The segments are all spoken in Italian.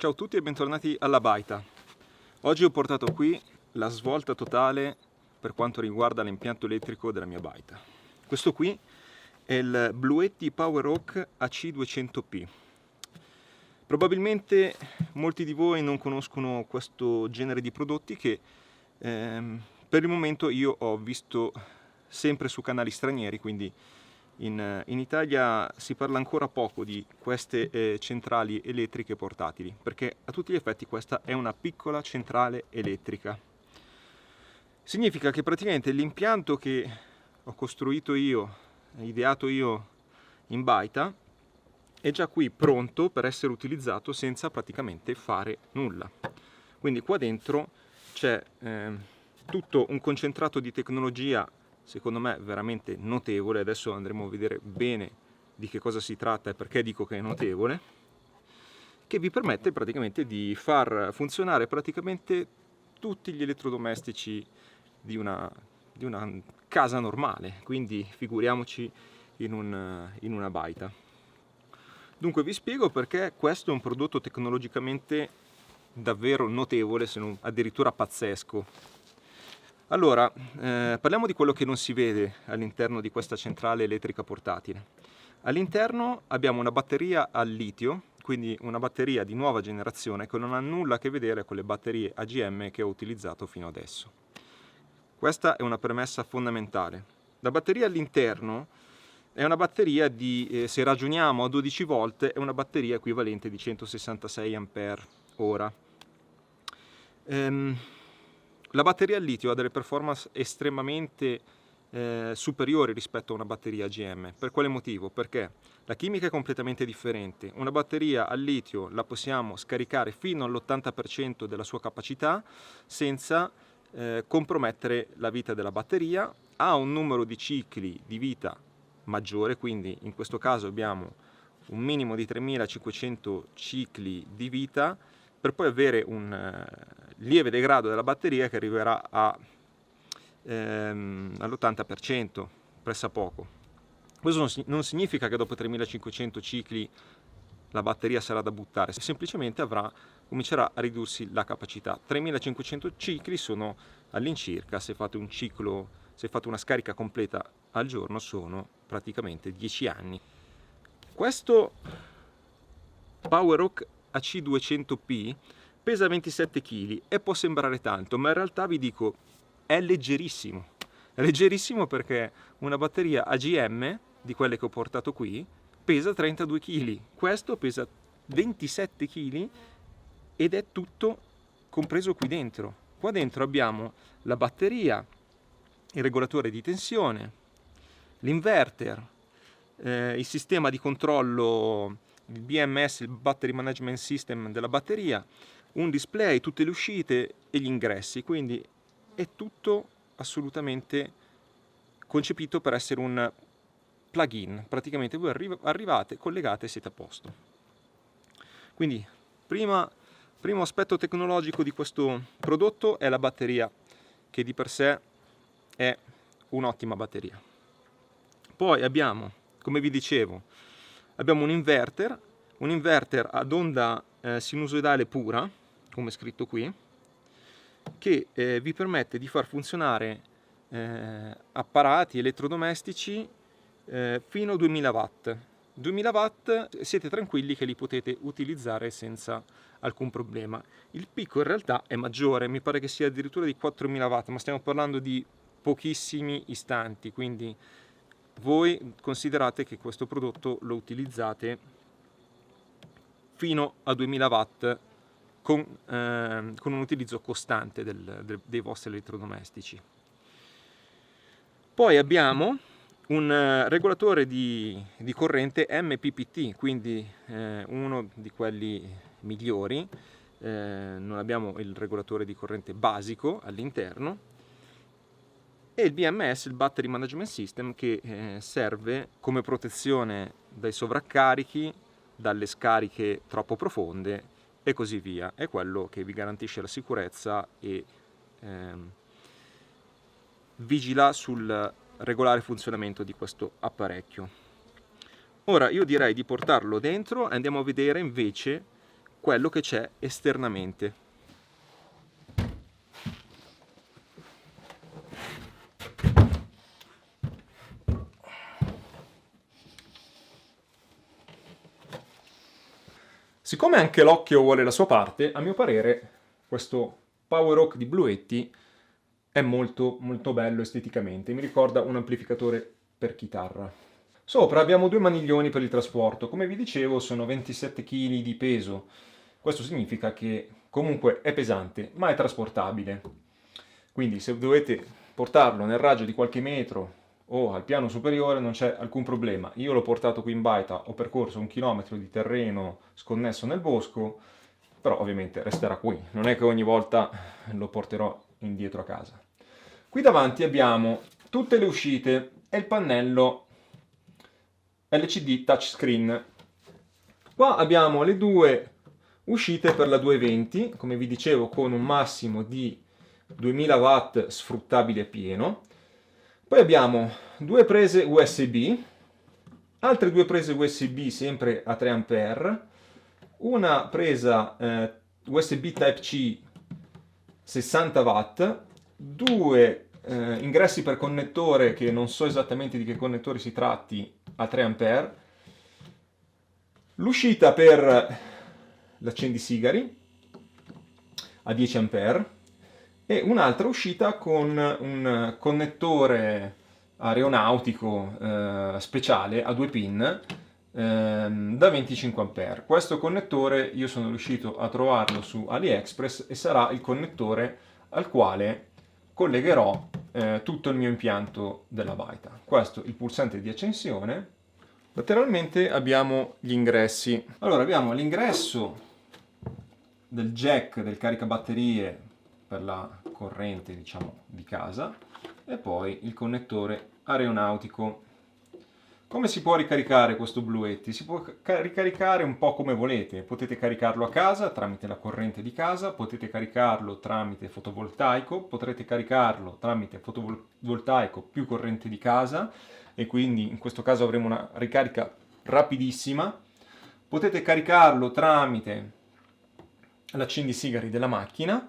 Ciao a tutti e bentornati alla Baita. Oggi ho portato qui la svolta totale per quanto riguarda l'impianto elettrico della mia Baita. Questo qui è il Bluetti PowerHawk AC200P. Probabilmente molti di voi non conoscono questo genere di prodotti che per il momento io ho visto sempre su canali stranieri, quindi in Italia si parla ancora poco di queste centrali elettriche portatili, perché a tutti gli effetti questa è una piccola centrale elettrica. Significa che praticamente l'impianto che ho costruito io, ideato io in Baita, è già qui pronto per essere utilizzato senza praticamente fare nulla. Quindi qua dentro c'è tutto un concentrato di tecnologia secondo me veramente notevole. Adesso andremo a vedere bene di che cosa si tratta e perché dico che è notevole, che vi permette praticamente di far funzionare praticamente tutti gli elettrodomestici di una casa normale, quindi figuriamoci in una Baita. Dunque vi spiego perché questo è un prodotto tecnologicamente davvero notevole, se non addirittura pazzesco. Allora, parliamo di quello che non si vede all'interno di questa centrale elettrica portatile. All'interno abbiamo una batteria al litio, quindi una batteria di nuova generazione che non ha nulla a che vedere con le batterie AGM che ho utilizzato fino adesso. Questa è una premessa fondamentale. La batteria all'interno è una batteria di, se ragioniamo a 12 volt, è una batteria equivalente di 166 Ah. La batteria al litio ha delle performance estremamente superiori rispetto a una batteria AGM. Per quale motivo? Perché la chimica è completamente differente. Una batteria al litio la possiamo scaricare fino all'80% della sua capacità senza compromettere la vita della batteria, ha un numero di cicli di vita maggiore, quindi in questo caso abbiamo un minimo di 3500 cicli di vita, per poi avere un lieve degrado della batteria che arriverà all'80%, pressappoco. Questo non significa che dopo 3500 cicli la batteria sarà da buttare, semplicemente comincerà a ridursi la capacità. 3500 cicli sono all'incirca, se fate una scarica completa al giorno, sono praticamente 10 anni. Questo PowerHawk AC200P pesa 27 kg e può sembrare tanto, ma in realtà vi dico è leggerissimo. È leggerissimo perché una batteria AGM di quelle che ho portato qui pesa 32 kg. Questo pesa 27 kg ed è tutto compreso qui dentro. Qua dentro abbiamo la batteria, il regolatore di tensione, l'inverter, il sistema di controllo, il BMS, il Battery Management System della batteria, un display, tutte le uscite e gli ingressi, quindi è tutto assolutamente concepito per essere un plugin. Praticamente voi arrivate, collegate e siete a posto. Quindi primo aspetto tecnologico di questo prodotto è la batteria, che di per sé è un'ottima batteria. Poi abbiamo, come vi dicevo, abbiamo un inverter ad onda sinusoidale pura, come scritto qui, che vi permette di far funzionare apparati elettrodomestici fino a 2000 watt. 2000 watt siete tranquilli che li potete utilizzare senza alcun problema. Il picco in realtà è maggiore, mi pare che sia addirittura di 4000 watt, ma stiamo parlando di pochissimi istanti, quindi voi considerate che questo prodotto lo utilizzate fino a 2000 watt con un utilizzo costante dei vostri elettrodomestici. Poi abbiamo un regolatore di corrente MPPT, quindi uno di quelli migliori. Non abbiamo il regolatore di corrente basico all'interno, e il BMS, il Battery Management System, che serve come protezione dai sovraccarichi, dalle scariche troppo profonde e così via. È quello che vi garantisce la sicurezza e vigila sul regolare funzionamento di questo apparecchio. Ora io direi di portarlo dentro e andiamo a vedere invece quello che c'è esternamente. Siccome anche l'occhio vuole la sua parte, a mio parere questo Powerhawk di Bluetti è molto molto bello esteticamente, mi ricorda un amplificatore per chitarra. Sopra abbiamo due maniglioni per il trasporto, come vi dicevo sono 27 kg di peso, questo significa che comunque è pesante ma è trasportabile, quindi se dovete portarlo nel raggio di qualche metro o al piano superiore non c'è alcun problema. Io l'ho portato qui in baita, ho percorso 1 chilometro di terreno sconnesso nel bosco, però ovviamente resterà qui, non è che ogni volta lo porterò indietro a casa. Qui davanti abbiamo tutte le uscite e il pannello LCD touchscreen. Qua abbiamo le due uscite per la 220, come vi dicevo con un massimo di 2000 watt sfruttabile pieno. Poi abbiamo due prese USB, altre due prese USB sempre a 3 A, una presa USB Type-C 60 watt, due ingressi per connettore che non so esattamente di che connettore si tratti a 3 A, l'uscita per l'accendisigari a 10 A e un'altra uscita con un connettore aeronautico speciale a 2 pin da 25 A. Questo connettore io sono riuscito a trovarlo su AliExpress e sarà il connettore al quale collegherò tutto il mio impianto della baita. Questo è il pulsante di accensione. Lateralmente abbiamo gli ingressi. Allora abbiamo l'ingresso del jack del caricabatterie per la corrente, diciamo, di casa e poi il connettore aeronautico. Come si può ricaricare questo Bluetti? Si può ricaricare un po' come volete. Potete caricarlo a casa tramite la corrente di casa, potete caricarlo tramite fotovoltaico, potrete caricarlo tramite fotovoltaico più corrente di casa e quindi in questo caso avremo una ricarica rapidissima. Potete caricarlo tramite l'accendisigari della macchina.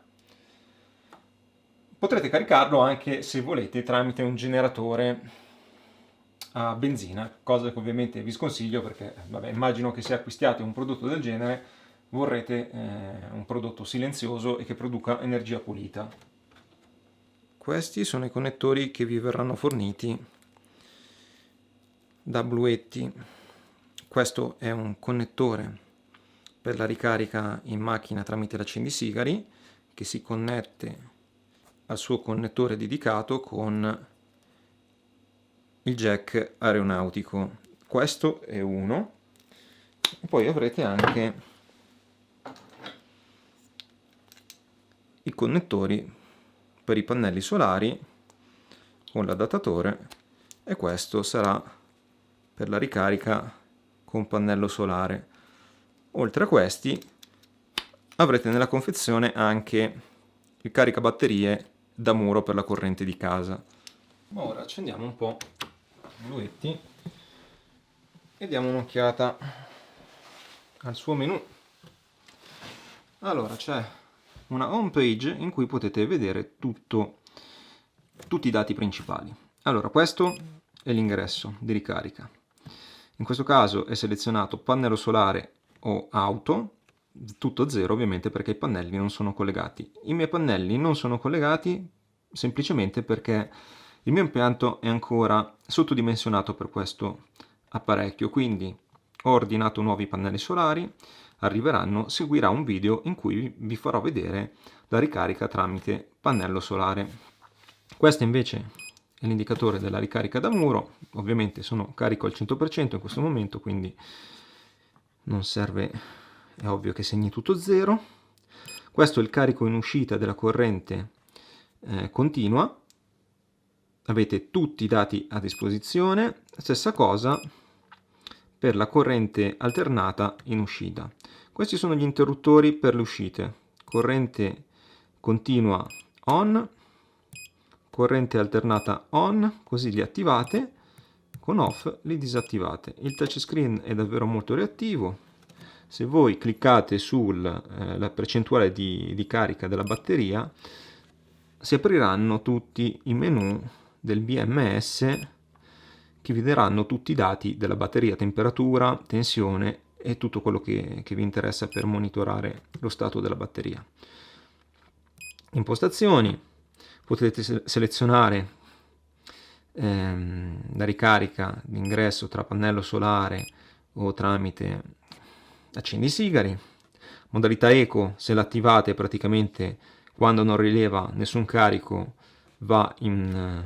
Potrete caricarlo anche, se volete, tramite un generatore a benzina, cosa che ovviamente vi sconsiglio perché vabbè, immagino che se acquistiate un prodotto del genere vorrete un prodotto silenzioso e che produca energia pulita. Questi sono i connettori che vi verranno forniti da Bluetti. Questo è un connettore per la ricarica in macchina tramite l'accendisigari che si connette al suo connettore dedicato con il jack aeronautico. Questo è uno e poi avrete anche i connettori per i pannelli solari con l'adattatore e questo sarà per la ricarica con pannello solare. Oltre a questi avrete nella confezione anche il caricabatterie da muro per la corrente di casa. Ora accendiamo un po' Bluetti e diamo un'occhiata al suo menu. Allora c'è una home page in cui potete vedere tutti i dati principali. Allora questo è l'ingresso di ricarica. In questo caso è selezionato pannello solare o auto, tutto zero ovviamente perché i pannelli non sono collegati. I miei pannelli non sono collegati semplicemente perché il mio impianto è ancora sottodimensionato per questo apparecchio, quindi ho ordinato nuovi pannelli solari, arriveranno, seguirà un video in cui vi farò vedere la ricarica tramite pannello solare. Questo invece è l'indicatore della ricarica da muro, ovviamente sono carico al 100% in questo momento, quindi non serve, è ovvio che segni tutto zero. Questo è il carico in uscita della corrente continua, avete tutti i dati a disposizione, stessa cosa per la corrente alternata in uscita. Questi sono gli interruttori per le uscite, corrente continua on, corrente alternata on, così li attivate, con off li disattivate. Il touchscreen è davvero molto reattivo, Se voi cliccate sulla percentuale di carica della batteria, si apriranno tutti i menu del BMS che vi daranno tutti i dati della batteria, temperatura, tensione e tutto quello che vi interessa per monitorare lo stato della batteria. Impostazioni, potete selezionare la ricarica d'ingresso tra pannello solare o tramite accendisigari. Modalità eco, se l'attivate praticamente quando non rileva nessun carico va in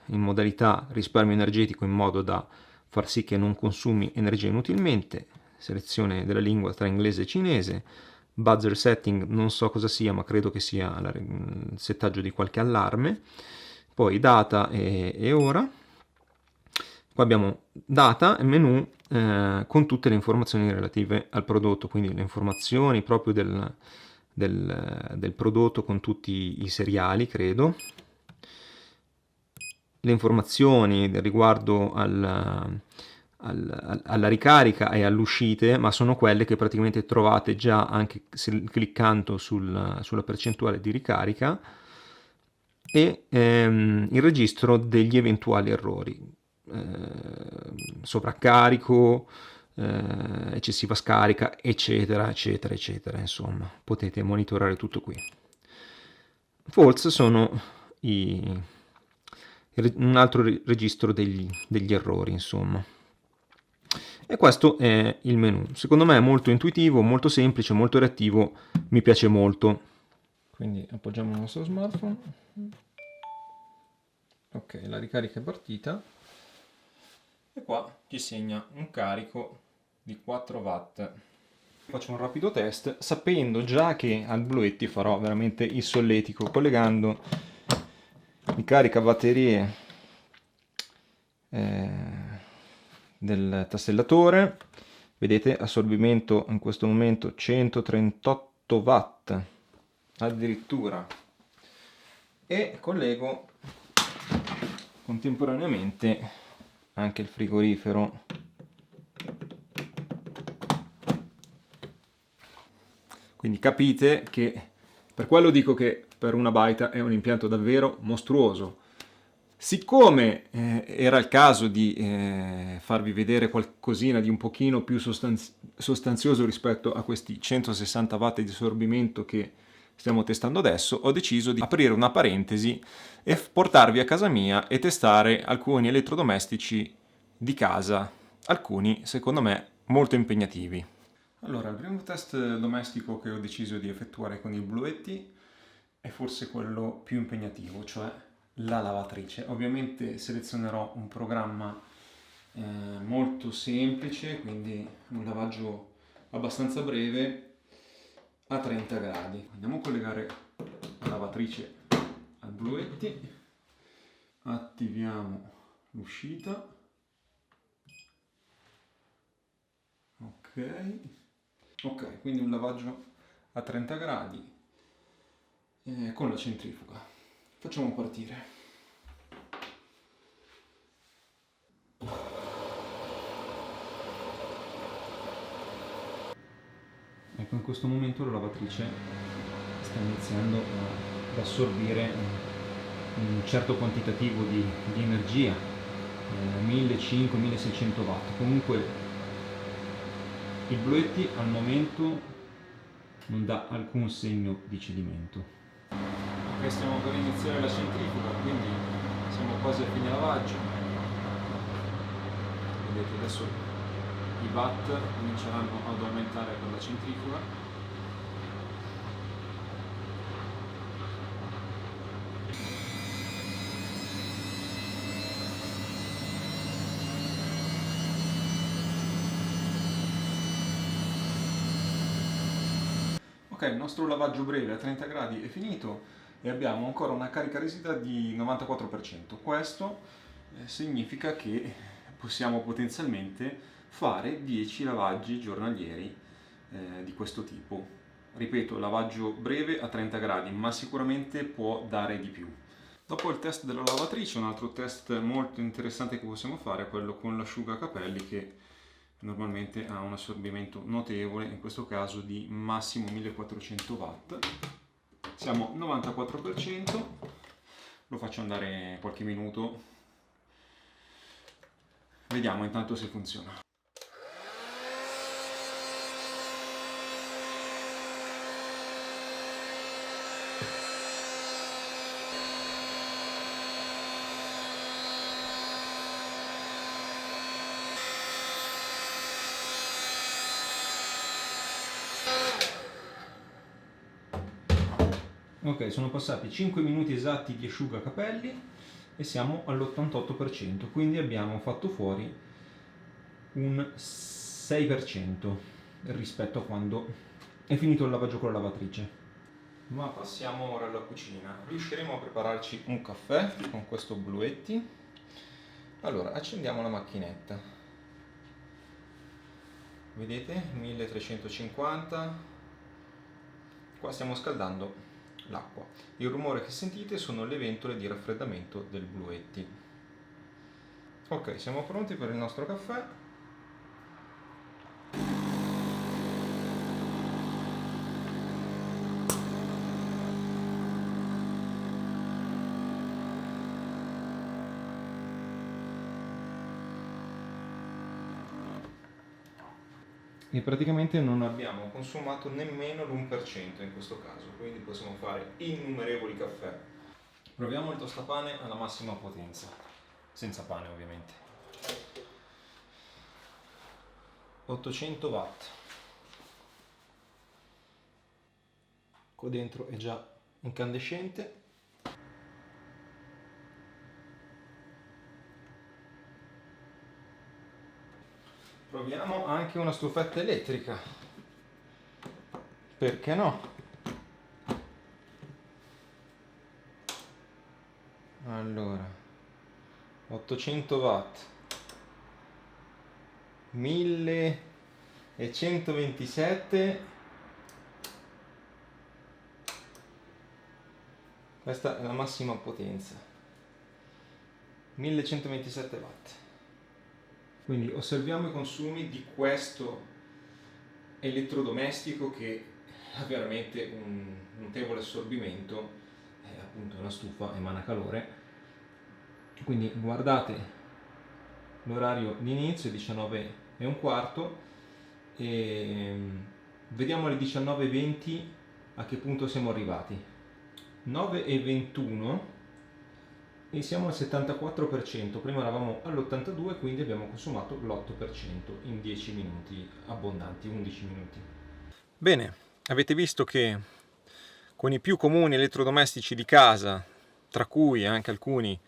modalità risparmio energetico in modo da far sì che non consumi energia inutilmente. Selezione della lingua tra inglese e cinese. Buzzer setting non so cosa sia, ma credo che sia il settaggio di qualche allarme. Poi data e ora. Qua abbiamo data e menu con tutte le informazioni relative al prodotto, quindi le informazioni proprio del prodotto con tutti i seriali, credo. Le informazioni riguardo alla ricarica e all'uscite, ma sono quelle che praticamente trovate già anche cliccando sulla percentuale di ricarica, e il registro degli eventuali errori, sovraccarico, eccessiva scarica, eccetera, eccetera, eccetera. Insomma, potete monitorare tutto qui. False sono un altro registro degli errori, insomma. E questo è il menu. Secondo me è molto intuitivo, molto semplice, molto reattivo, mi piace molto. Quindi appoggiamo il nostro smartphone. Ok, la ricarica è partita. E qua ci segna un carico di 4 watt. Faccio un rapido test, sapendo già che al Bluetti farò veramente il solletico, collegando il caricabatterie del tastellatore. Vedete, assorbimento in questo momento 138 watt addirittura, e collego contemporaneamente anche il frigorifero. Quindi capite che per quello dico che per una baita è un impianto davvero mostruoso. Siccome era il caso di farvi vedere qualcosina di un pochino più sostanzioso rispetto a questi 160 watt di assorbimento che stiamo testando adesso, ho deciso di aprire una parentesi e portarvi a casa mia e testare alcuni elettrodomestici di casa, alcuni secondo me molto impegnativi. Allora, il primo test domestico che ho deciso di effettuare con il Bluetti è forse quello più impegnativo, cioè la lavatrice. Ovviamente selezionerò un programma molto semplice, quindi un lavaggio abbastanza breve a 30 gradi. Andiamo a collegare la lavatrice al Bluetti, attiviamo l'uscita, ok, quindi un lavaggio a 30 gradi con la centrifuga. Facciamo partire. Ecco, in questo momento la lavatrice sta iniziando ad assorbire un certo quantitativo di energia, 1500-1600 watt. Comunque il Bluetti al momento non dà alcun segno di cedimento. Ok, stiamo per iniziare la centrifuga, quindi siamo quasi a fine lavaggio. Vedete, adesso i watt cominceranno ad aumentare con la centrifuga. Ok, il nostro lavaggio breve a 30 gradi è finito e abbiamo ancora una carica residua di 94%. Questo significa che possiamo potenzialmente fare 10 lavaggi giornalieri di questo tipo. Ripeto, lavaggio breve a 30 gradi, ma sicuramente può dare di più. Dopo il test della lavatrice, un altro test molto interessante che possiamo fare è quello con l'asciugacapelli, che normalmente ha un assorbimento notevole, in questo caso di massimo 1400 watt. Siamo 94%, lo faccio andare qualche minuto, vediamo intanto se funziona. Ok, sono passati 5 minuti esatti di asciugacapelli e siamo all'88%, quindi abbiamo fatto fuori un 6% rispetto a quando è finito il lavaggio con la lavatrice. Ma passiamo ora alla cucina. Riusciremo a prepararci un caffè con questo Bluetti. Allora, accendiamo la macchinetta. Vedete? 1350. Qua stiamo scaldando l'acqua. Il rumore che sentite sono le ventole di raffreddamento del Bluetti. Ok, siamo pronti per il nostro caffè. E praticamente non abbiamo consumato nemmeno l'1% in questo caso, quindi possiamo fare innumerevoli caffè. Proviamo il tostapane alla massima potenza, senza pane ovviamente. 800 watt. Qua dentro è già incandescente. Proviamo anche una stufetta elettrica, perché no? Allora, 800 watt, 1127, questa è la massima potenza, 1127 watt. Quindi osserviamo i consumi di questo elettrodomestico che ha veramente un notevole assorbimento, è appunto una stufa, emana calore. Quindi guardate l'orario di inizio, 19:15, e vediamo alle 19:20 a che punto siamo arrivati. 9:21 e siamo al 74%, prima eravamo all'82%, quindi abbiamo consumato l'8% in 10 minuti abbondanti, 11 minuti. Bene, avete visto che con i più comuni elettrodomestici di casa, tra cui anche alcuni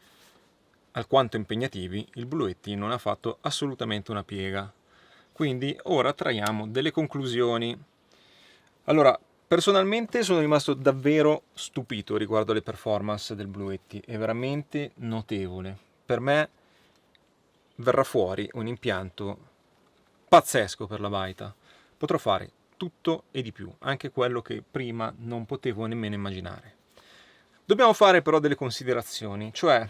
alquanto impegnativi, il Bluetti non ha fatto assolutamente una piega. Quindi ora traiamo delle conclusioni. Allora, personalmente sono rimasto davvero stupito riguardo alle performance del Bluetti, è veramente notevole. Per me verrà fuori un impianto pazzesco per la baita. Potrò fare tutto e di più, anche quello che prima non potevo nemmeno immaginare. Dobbiamo fare però delle considerazioni, cioè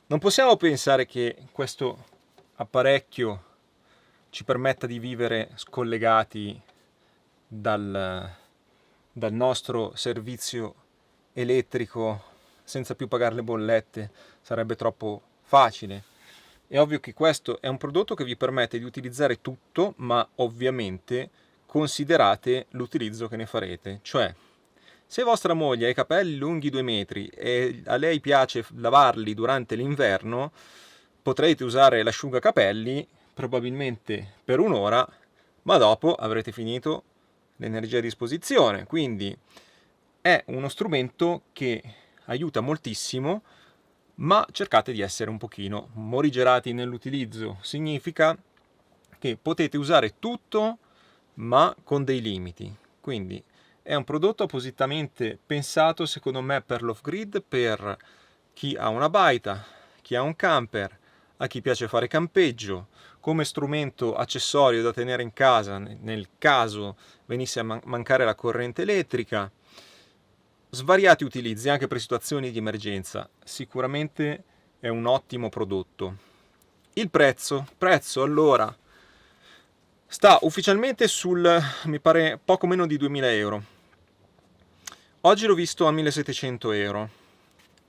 non possiamo pensare che questo apparecchio ci permetta di vivere scollegati dal nostro servizio elettrico senza più pagare le bollette, sarebbe troppo facile. È ovvio che questo è un prodotto che vi permette di utilizzare tutto, ma ovviamente considerate l'utilizzo che ne farete. Cioè, se vostra moglie ha i capelli lunghi 2 metri e a lei piace lavarli durante l'inverno, potrete usare l'asciugacapelli probabilmente per un'ora, ma dopo avrete finito l'energia a disposizione. Quindi è uno strumento che aiuta moltissimo, ma cercate di essere un pochino morigerati nell'utilizzo. Significa che potete usare tutto, ma con dei limiti. Quindi è un prodotto appositamente pensato, secondo me, per l'off-grid, per chi ha una baita, chi ha un camper, a chi piace fare campeggio, come strumento accessorio da tenere in casa nel caso venisse a mancare la corrente elettrica. Svariati utilizzi anche per situazioni di emergenza. Sicuramente è un ottimo prodotto. Il prezzo allora, sta ufficialmente sul, mi pare, poco meno di 2000 euro. Oggi l'ho visto a 1700 euro.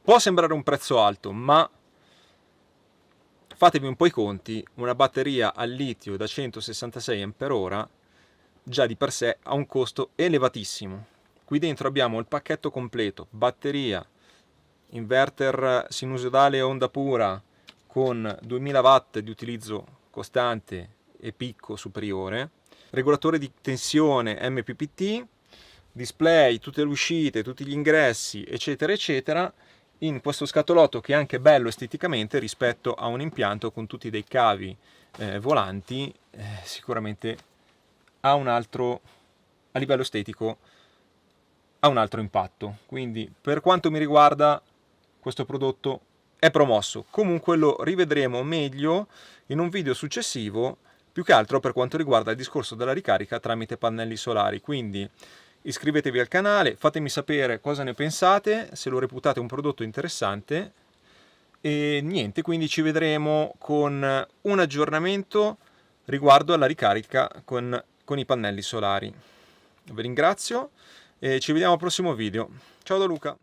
Può sembrare un prezzo alto, ma fatevi un po' i conti, una batteria al litio da 166 Ah già di per sé ha un costo elevatissimo. Qui dentro abbiamo il pacchetto completo, batteria, inverter sinusoidale onda pura con 2000 watt di utilizzo costante e picco superiore, regolatore di tensione MPPT, display, tutte le uscite, tutti gli ingressi, eccetera eccetera, in questo scatolotto che è anche bello esteticamente rispetto a un impianto con tutti dei cavi volanti, sicuramente ha un altro, a livello estetico, ha un altro impatto. Quindi per quanto mi riguarda questo prodotto è promosso. Comunque lo rivedremo meglio in un video successivo, più che altro per quanto riguarda il discorso della ricarica tramite pannelli solari. Quindi iscrivetevi al canale, fatemi sapere cosa ne pensate, se lo reputate un prodotto interessante e niente, quindi ci vedremo con un aggiornamento riguardo alla ricarica con i pannelli solari. Vi ringrazio e ci vediamo al prossimo video. Ciao da Luca!